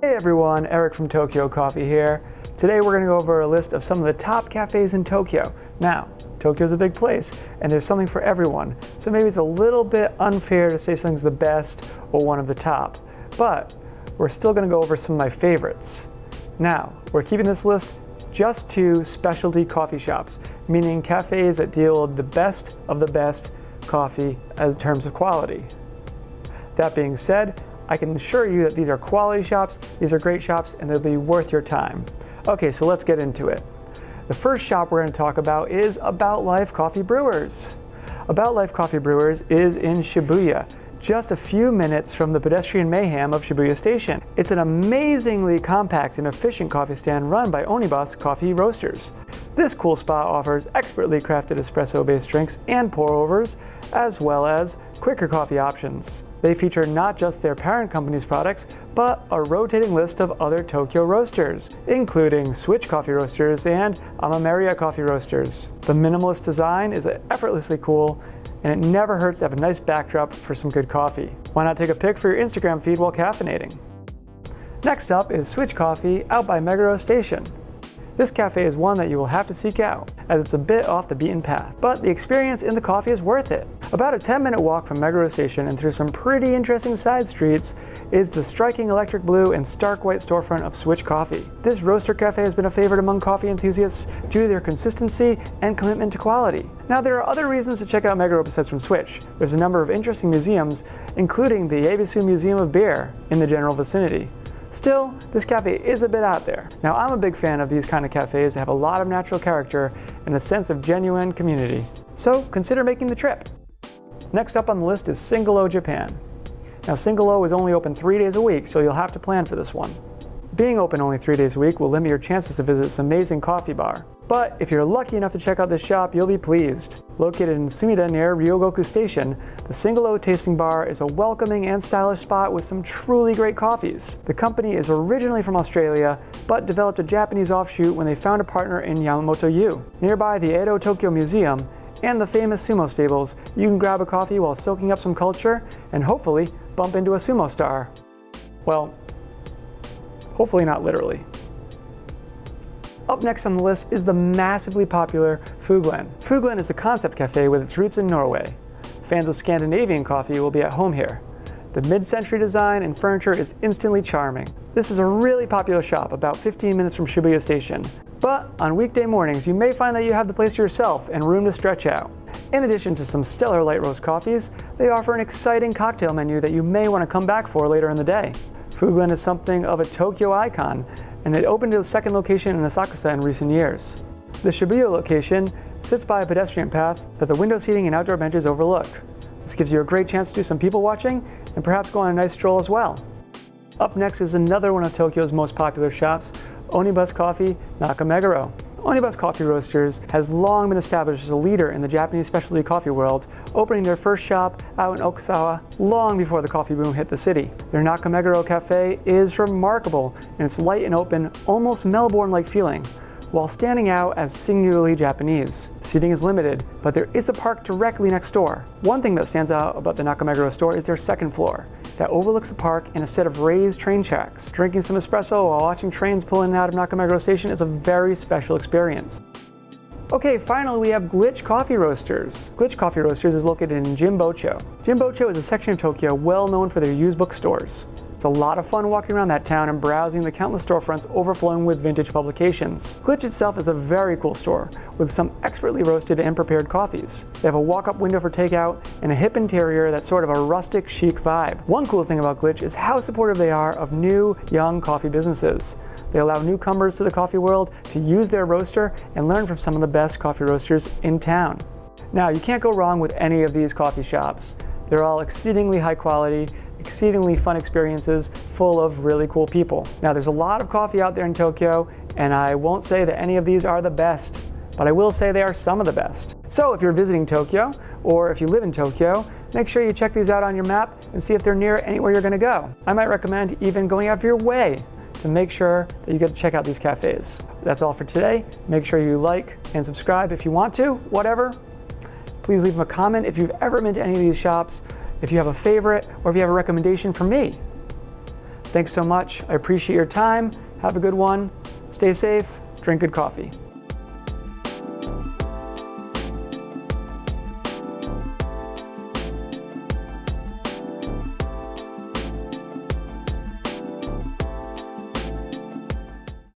Hey everyone, Eric from Tokyo Coffee here. Today we're going to go over a list of some of the top cafes in Tokyo. Now, Tokyo's a big place and there's something for everyone, so maybe it's a little bit unfair to say something's the best or one of the top, but we're still going to go over some of my favorites. Now, we're keeping this list just to specialty coffee shops, meaning cafes that deal with the best of the best coffee in terms of quality. That being said, I can assure you that these are quality shops, these are great shops, and they'll be worth your time. Okay, so let's get into it. The first shop we're going to talk about is About Life Coffee Brewers. About Life Coffee Brewers is in Shibuya, just a few minutes from the pedestrian mayhem of Shibuya Station. It's an amazingly compact and efficient coffee stand run by Onibus Coffee Roasters. This cool spot offers expertly crafted espresso-based drinks and pour-overs, as well as quicker coffee options. They feature not just their parent company's products, but a rotating list of other Tokyo roasters, including Switch Coffee Roasters and Amameria Coffee Roasters. The minimalist design is effortlessly cool, and it never hurts to have a nice backdrop for some good coffee. Why not take a pic for your Instagram feed while caffeinating? Next up is Switch Coffee out by Meguro Station. This cafe is one that you will have to seek out, as it's a bit off the beaten path, but the experience in the coffee is worth it. About a 10-minute walk from Meguro Station and through some pretty interesting side streets is the striking electric blue and stark white storefront of Switch Coffee. This roaster cafe has been a favorite among coffee enthusiasts due to their consistency and commitment to quality. Now, there are other reasons to check out Meguro besides from Switch. There's a number of interesting museums, including the Yebisu Museum of Beer in the general vicinity. Still, this cafe is a bit out there. Now, I'm a big fan of these kind of cafes that have a lot of natural character and a sense of genuine community. So consider making the trip. Next up on the list is Singolo, Japan. Now, Singolo is only open 3 days a week, so you'll have to plan for this one. Being open only 3 days a week will limit your chances to visit this amazing coffee bar. But if you're lucky enough to check out this shop, you'll be pleased. Located in Sumida near Ryogoku Station, the Singolo Tasting Bar is a welcoming and stylish spot with some truly great coffees. The company is originally from Australia, but developed a Japanese offshoot when they found a partner in Yamamoto-you. Nearby the Edo Tokyo Museum and the famous sumo stables, you can grab a coffee while soaking up some culture and hopefully bump into a sumo star. Well, hopefully not literally. Up next on the list is the massively popular Foo Glen. Foo Glen is a concept cafe with its roots in Norway. Fans of Scandinavian coffee will be at home here. The mid-century design and furniture is instantly charming. This is a really popular shop about 15 minutes from Shibuya Station. But on weekday mornings, you may find that you have the place to yourself and room to stretch out. In addition to some stellar light roast coffees, they offer an exciting cocktail menu that you may want to come back for later in the day. Foo Glen is something of a Tokyo icon, and it opened a second location in Asakusa in recent years. The Shibuya location sits by a pedestrian path that the window seating and outdoor benches overlook. This gives you a great chance to do some people watching and perhaps go on a nice stroll as well. Up next is another one of Tokyo's most popular shops, Onibus Coffee Nakameguro. Onibus Coffee Roasters has long been established as a leader in the Japanese specialty coffee world, opening their first shop out in Okusawa long before the coffee boom hit the city. Their Nakameguro Cafe is remarkable in its light and open, almost Melbourne-like feeling, while standing out as singularly Japanese. Seating is limited, but there is a park directly next door. One thing that stands out about the Nakameguro store is their second floor, that overlooks the park and a set of raised train tracks. Drinking some espresso while watching trains pull in and out of Nakameguro Station is a very special experience. Okay, finally we have Glitch Coffee Roasters. Glitch Coffee Roasters is located in Jimbocho. Jimbocho is a section of Tokyo well known for their used bookstores. It's a lot of fun walking around that town and browsing the countless storefronts overflowing with vintage publications. Glitch itself is a very cool store with some expertly roasted and prepared coffees. They have a walk-up window for takeout and a hip interior that's sort of a rustic chic vibe. One cool thing about Glitch is how supportive they are of new, young coffee businesses. They allow newcomers to the coffee world to use their roaster and learn from some of the best coffee roasters in town. Now, you can't go wrong with any of these coffee shops. They're all exceedingly high quality, exceedingly fun experiences full of really cool people. Now, there's a lot of coffee out there in Tokyo, and I won't say that any of these are the best, but I will say they are some of the best. So if you're visiting Tokyo, or if you live in Tokyo, make sure you check these out on your map and see if they're near anywhere you're gonna go. I might recommend even going out of your way to make sure that you get to check out these cafes. That's all for today. Make sure you like and subscribe if you want to, whatever. Please leave a comment if you've ever been to any of these shops, if you have a favorite, or if you have a recommendation for me. Thanks so much. I appreciate your time. Have a good one. Stay safe. Drink good coffee.